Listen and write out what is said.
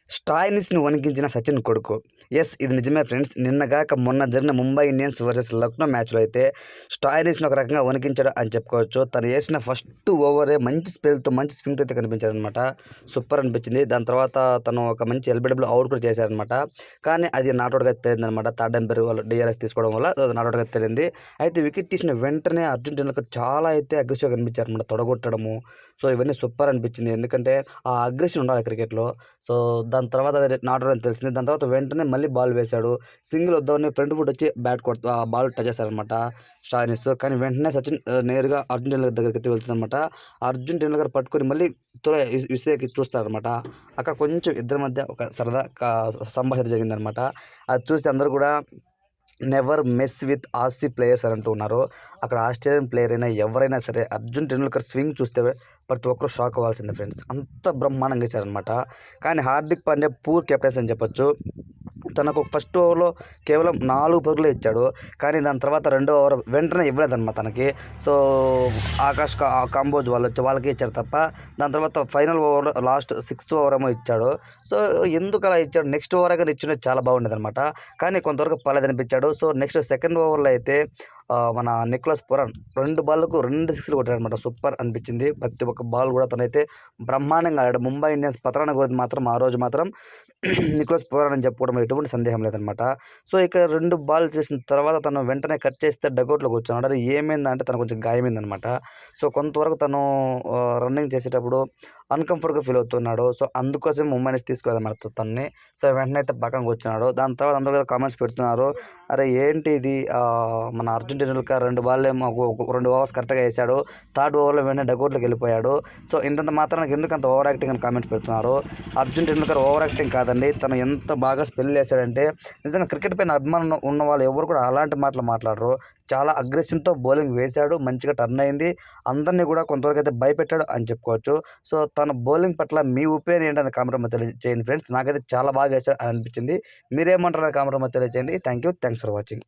స్టాయినిస్‌ని వణికించిన సచిన్ కొడుకు. యెస్, ఇది నిజమే ఫ్రెండ్స్. నిన్నగాక మొన్న జరిగిన ముంబై ఇండియన్స్ వర్సెస్ లక్నో మ్యాచ్‌లో అయితే స్టాయినిస్‌ని ఒక రకంగా వణికించాడు అని చెప్పుకోవచ్చు. తను ఏసిన ఫస్ట్ ఓవరే మంచి స్పెల్‌తో, మంచి స్వింగ్‌తో అయితే కనిపించాడనమాట. సూపర్ అనిపించింది. దాని తర్వాత తను ఒక మంచి ఎల్బిడబ్ల్యూ అవుట్ కూడా చేశారనమాట. కానీ అది నాట్ అవుట్‌గా తేలిందనమాట. థర్డ్ అంపైర్ వాళ్ళు డీఆర్ఎస్ తీసుకోవడం వల్ల అది నాట్ అవుట్‌గా తేలింది. అయితే వికెట్ తీసిన వెంటనే అర్జున్ టెండూల్కర్ చాలా అయితే అగ్రెసివ్‌గా కనిపించారనమాట. తొడగొట్టడము, సో ఇవన్నీ సూపర్ అనిపించింది. ఎందుకంటే ఆ అగ్రెషన్ ఉండాలి క్రికెట్‌లో. సో దాని తర్వాత అది నాట్ అవుట్ అని తెలిసింది. దాని తర్వాత వెంటనే మళ్ళీ బాల్ వేశాడు. సింగిల్ వద్దామని ఫ్రంట్ ఫుట్ వచ్చి బ్యాట్ కొడతా బాల్ టచ్ చేశారనమాట స్టాయినిస్. కానీ వెంటనే సచిన్ నేరుగా అర్జున్ టెండూల్కర్ దగ్గరికి వెళ్తుందనమాట. అర్జున్ టెండూల్కర్ పట్టుకొని మళ్ళీ విసిరేకి చూస్తారనమాట. అక్కడ కొంచెం ఇద్దరి మధ్య ఒక సరదా సంభాషణ జరిగిందనమాట. అది చూసి అందరూ కూడా నెవర్ మెస్ విత్ ఆసీ ప్లేయర్స్ అని అంటూ ఉన్నారు. అక్కడ ఆస్ట్రేలియన్ ప్లేయర్ అయినా ఎవరైనా సరే అర్జున్ టెండూల్కర్ స్వింగ్ చూస్తే ప్రతి ఒక్కరు షాక్ అవ్వాల్సిందే ఫ్రెండ్స్. అంత బ్రహ్మాండంగా ఇచ్చారనమాట. కానీ హార్దిక్ పాండ్యా పూర్ కెప్టెన్స్ అని చెప్పొచ్చు. తనకు ఫస్ట్ ఓవర్లో కేవలం 4 పరుగులే ఇచ్చాడు. కానీ దాని తర్వాత రెండో ఓవర్ వెంటనే ఇవ్వలేదన్నమాట తనకి. సో ఆకాష్ కాంబోజ్ వాళ్ళకి ఇచ్చాడు తప్ప దాని తర్వాత ఫైనల్ ఓవర్లో లాస్ట్ 6th ఓవర్ ఏమో ఇచ్చాడు. సో ఎందుకు అలా ఇచ్చాడు? నెక్స్ట్ ఓవర్ కానీ ఇచ్చింటే చాలా బాగుండేదన్నమాట. కానీ కొంతవరకు పర్లేదనిపించాడు. సో నెక్స్ట్ సెకండ్ ఓవర్లో అయితే మన నికోలస్ పూరన్ 2 బాళ్ళకు 2 సిక్స్‌లు కొట్టాడనమాట. సూపర్ అనిపించింది. ప్రతి ఒక్క బాల్ కూడా తనైతే బ్రహ్మాండంగా ఆడాడు. ముంబై ఇండియన్స్ పతనాన్ని గురించి మాత్రం ఆ రోజు మాత్రం నికోలస్ పూరన్ అని చెప్పుకోవడం ఎటువంటి సందేహం లేదనమాట. సో ఇక 2 బాల్ చేసిన తర్వాత తను వెంటనే కట్ చేస్తే డగౌట్‌లో కూర్చున్నాడు. అది ఏమైందంటే తనకు కొంచెం గాయమైందనమాట. సో కొంతవరకు తను రన్నింగ్ చేసేటప్పుడు అన్‌కంఫర్ట్‌గా ఫీల్ అవుతున్నాడు. సో అందుకోసం ముంబై ఇండియన్స్ తీసుకోలేదన్నమాట తనని. సో వెంటనే అయితే పక్కన కూర్చున్నాడు. దాని తర్వాత అందరూ కూడా కామెంట్స్ పెడుతున్నారు. అరే ఏంటి ఇది, మన అర్జున్ టెండూల్కర్ 2 బాల్లేమో 2 ఓవర్స్ కరెక్ట్‌గా వేశాడు. థర్డ్ ఓవర్‌లో వెంటనే డగౌట్‌లోకి వెళ్ళిపోయాడు. సో ఇంతంత మాత్రానికి ఎందుకంత ఓవర్ యాక్టింగ్ అని కామెంట్స్ పెడుతున్నారు. అర్జున్ టెండూల్కర్ ఓవర్ యాక్టింగ్ కాదండి. తను ఎంత బాగా స్పెల్ వేశాడంటే నిజంగా క్రికెట్ పైన అభిమానం ఉన్న వాళ్ళు ఎవరు కూడా అలాంటి మాటలు మాట్లాడరు. చాలా అగ్రెషన్‌తో బౌలింగ్ వేశాడు. మంచిగా టర్న్ అయింది. అందరిని కూడా కొంతవరకు అయితే భయపెట్టాడు అని చెప్పుకోవచ్చు. సో తన బౌలింగ్ పట్ల మీ ఒపీనియన్ ఏంటని కామెంట్ రూమ్‌లో తెలియజేయండి ఫ్రెండ్స్. నాకైతే చాలా బాగా వేశాడు అని అనిపించింది. మీరేమంటారో కామెంట్ రూమ్‌లో తెలియజేయండి. Thanks for watching.